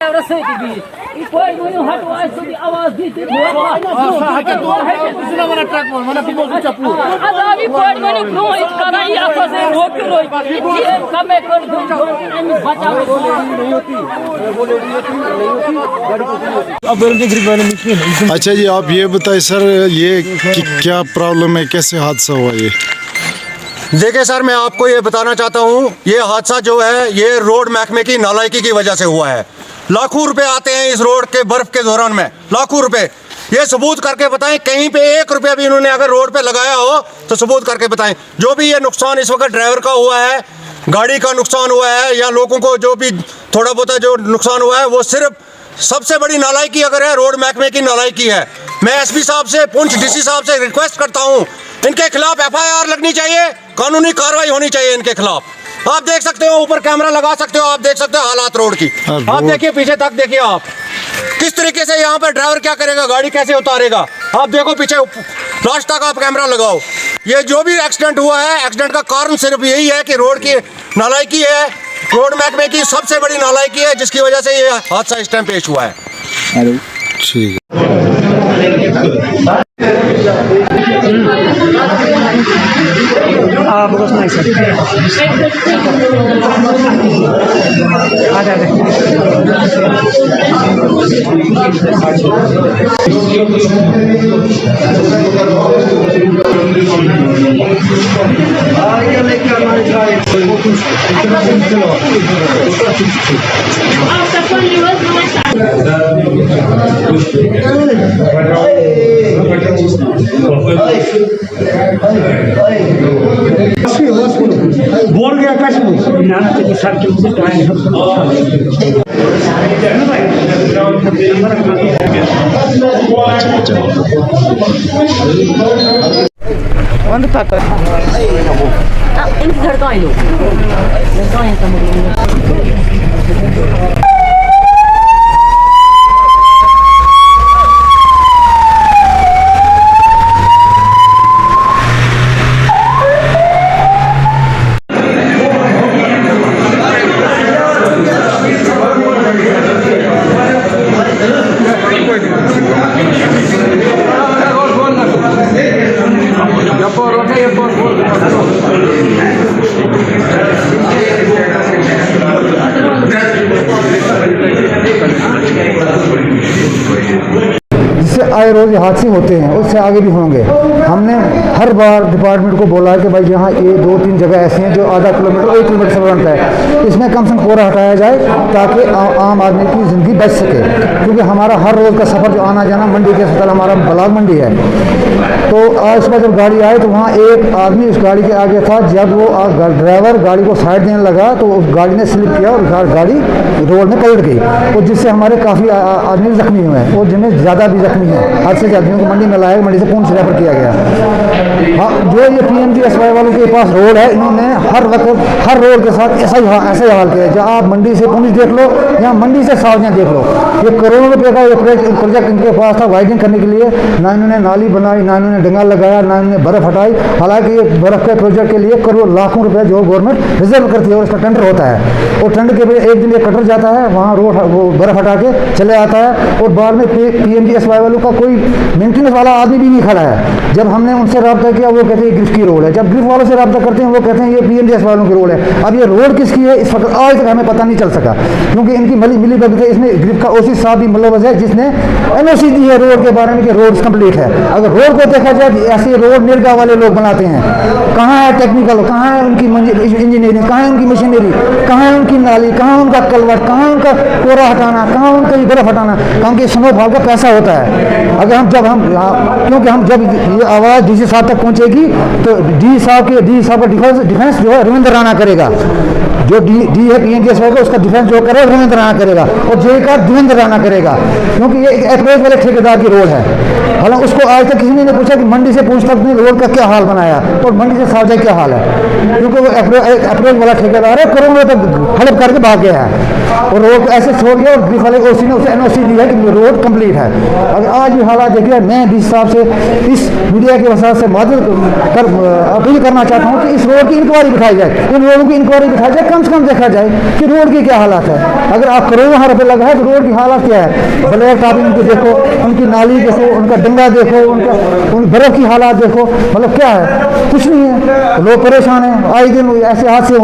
आवाज दी अच्छा जी, आप ये बताइए सर, ये क्या प्रॉब्लम है, कैसे हादसा हुआ ये? देखिए सर, मैं आपको ये बताना चाहता हूँ, ये हादसा जो है ये रोड महकमे की नालायकी की वजह से हुआ है। लाखों रुपए आते हैं इस रोड के बर्फ के दौरान में, लाखों रुपए। ये सबूत करके बताएं, कहीं पे 1 रुपया भी इन्होंने अगर रोड पे लगाया हो तो सबूत करके बताएं। जो भी ये नुकसान इस वक्त ड्राइवर का हुआ है, गाड़ी का नुकसान हुआ है, या लोगों को जो भी थोड़ा बहुत जो नुकसान हुआ है, वो सिर्फ सबसे बड़ी नालायकी अगर है, रोड महकमे की नालायकी है। मैं एसपी साहब से, पुंछ डीसी साहब से रिक्वेस्ट करता हूँ, इनके खिलाफ FIR लगनी चाहिए, कानूनी कार्रवाई होनी चाहिए इनके खिलाफ। आप देख सकते हो, ऊपर कैमरा लगा सकते हो, आप देख सकते हो हालात रोड की। आप देखिए, पीछे तक देखिए आप, किस तरीके से यहाँ पर ड्राइवर क्या करेगा, गाड़ी कैसे उतारेगा। आप देखो पीछे, लास्ट तक आप कैमरा लगाओ। ये जो भी एक्सीडेंट हुआ है, एक्सीडेंट का कारण सिर्फ यही है कि रोड की नालायकी है, रोड महकमे की सबसे बड़ी नालायकी है, जिसकी वजह से ये हादसा इस टाइम पेश हुआ है। ठीक है। बस नहीं सर, आ जाए बोल गया कैसे सर आए रोज हादसे होते हैं, उससे आगे भी होंगे। हमने हर बार डिपार्टमेंट को बोला है कि भाई यहाँ ये 2-3 जगह ऐसी हैं जो आधा किलोमीटर 1 किलोमीटर से बनता है, इसमें कम से कम कोहरा हटाया जाए ताकि आम आदमी की ज़िंदगी बच सके। क्योंकि हमारा हर रोज़ का सफ़र जो आना जाना मंडी के अस्पताल, हमारा बलाग मंडी है, तो आज सुबह जब गाड़ी आई तो वहाँ एक आदमी उस गाड़ी के आगे था। जब वो ड्राइवर गाड़ी को साइड देने लगा तो उस गाड़ी ने स्लिप किया और गाड़ी रोड में पलट गई, और जिससे हमारे काफ़ी आदमी जख्मी हुए हैं, और जिनमें ज़्यादा भी जख्मी हैं। हादसे के आदमियों को मंडी में लाया, मंडी से पुंछ रेफर किया गया। हाँ, जो ये PMGSY वालों के पास रोड है, इन्होंने हर वक्त हर रोड के साथ ऐसा ही हाल किया है। जहाँ आप मंडी से पुंछ देख लो या मंडी से सावजियाँ देख लो, ये करोड़ों रुपये का प्रोजेक्ट इनके पास था वाइडनिंग करने के लिए। ना इन्होंने नाली बनाई, ना इन्होंने डंगा लगाया, ना इन्होंने बर्फ़ हटाई। हालांकि ये बर्फ़ के प्रोजेक्ट के लिए करोड़ लाखों रुपये जो गवर्नमेंट रिजर्व करती है, और इसका टेंडर होता है, और टेंडर के लिए एक दिन ये कटर जाता है वहाँ, रोड वो बर्फ़ हटा के चले आता है, और बाद में PMGSY वालों का कोई मेंटेनेंस वाला आदमी भी नहीं खड़ा है। जब हमने उनसे रब्ता किया, वो कहते हैं ग्रिफ की रोड है। जब ग्रिफ वालों से रब्ता करते हैं, वो कहते हैं ये PMGSY वालों की रोड है। अब ये रोड किसकी है, इस वक्त आज तक हमें पता नहीं चल सका, क्योंकि इनकी मिली भगत है। इसमें ग्रिफ का OC साहब भी मुलव्वस है, जिसने NOC दी है रोड के बारे में कि रोड कंप्लीट है। अगर रोड को देखा जाए, ऐसे रोड निर्गा वाले लोग बनाते हैं। कहाँ है टेक्निकल, कहाँ है उनकी इंजीनियरिंग, कहाँ है उनकी मशीनरी, कहाँ है उनकी नाली, कहाँ उनका कलवर्ट, कहाँ उनका कोहरा हटाना, कहाँ उनका बर्फ हटाना, क्योंकि स्नोफॉल का पैसा होता है। अगर हम क्योंकि हम जब ये आवाज़ DC साहब तक पहुंचेगी तो DC साहब का डिफेंस जो है रविंद्र राणा करेगा। जो डी है PMGSY का, उसका डिफेंस जो करे रविंद्र राणा करेगा, और जे का देवेंद्र राणा करेगा, क्योंकि ये एक अप्रोच वाले ठेकेदार की रोड है। हालांकि उसको आज तक किसी ने नहीं पूछा कि मंडी से पूछ तक रोड का क्या हाल बनाया और मंडी से सावजा क्या हाल है, क्योंकि वो अप्रोच वाला ठेकेदार है, करोड़ों तक हड़प करके भाग गया है, और रोड को ऐसे छोड़ गया, और ग्रिफ वाले OC ने उसे NOC दी है कि रोड कंप्लीट है। अगर आज आज भी हालात देखिए। मैं भी हिसाब से इस मीडिया के वसात से मदद कर अपील करना चाहता हूँ कि इस रोड की इंक्वायरी बिठाई जाए, इन रोडों की इंक्वायरी बिठाई जाए, कम से कम देखा जाए कि रोड की क्या हालात है। अगर आप करोड़ों रुपये लगा है तो रोड की हालत क्या है, ब्लैक टॉपिंग को देखो, उनकी नाली देखो, उनका डंगा देखो, उन बर्फ की हालात देखो, मतलब क्या है, कुछ नहीं है। लोग परेशान हैं, आए दिन ऐसे हादसे